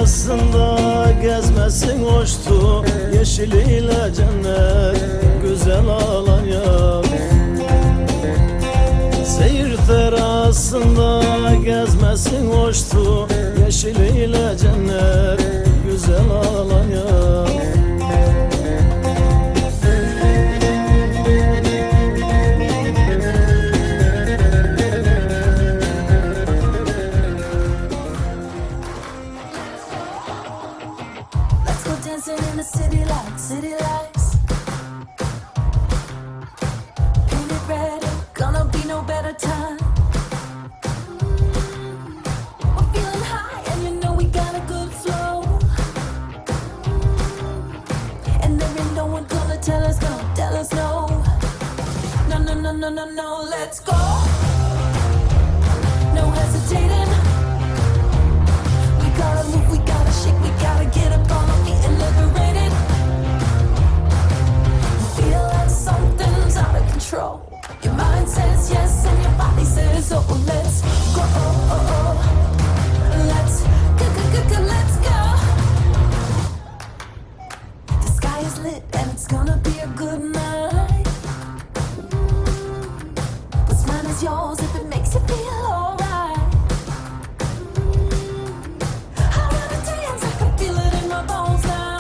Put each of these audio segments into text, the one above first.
terasında gezmesin hoştu, yeşiliyle cennet güzel Alanya. Seyir terasında gezmesin hoştu, yeşiliyle cennet güzel Alanya. In the city lights, painted red, gonna be no better time. We're feeling high and you know we got a good flow, and there ain't no one gonna tell us no, no, no, no, no, no, no, let's go, no hesitating, we gotta move, we gotta shake, we gotta get up on our feet and liberated. Feel like something's out of control. Your mind says yes and your body says oh. Let's go, let's go, let's go. The sky is lit and it's gonna be a good night. What's mine is yours if it makes you feel alright. I wanna dance, I can feel it in my bones now.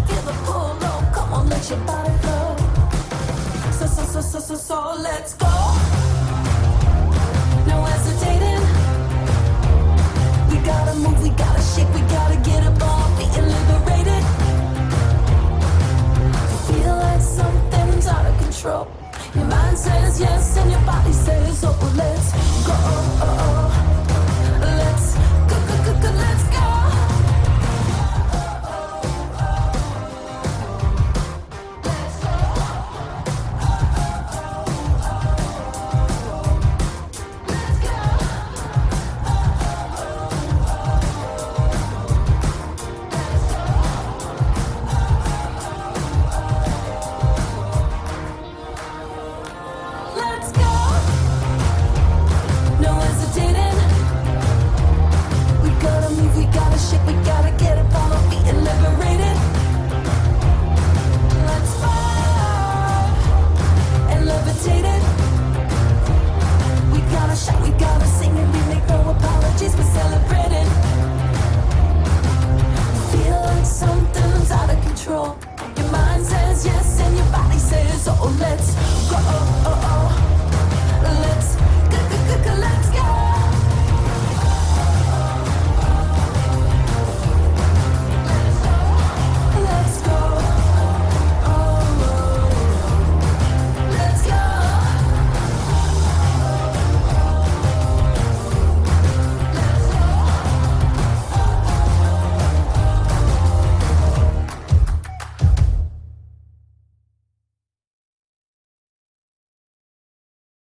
Feel the pull, oh, come on, let your body flow. So, let's go. No hesitating. We gotta move, we gotta shake, we gotta get up on our feet and liberated. You feel like something's out of control. Your mind says yes and your body says oh. Let's go. Let's go, let's go. Let's go. No hesitating. We gotta move, we gotta shake, we gotta get up on our feet and liberate it. Let's fly and levitate it. We gotta shout, we gotta sing, and we make no apologies, we're celebrating. Feel like something's out of control. Your mind says yes and your body says oh. Let's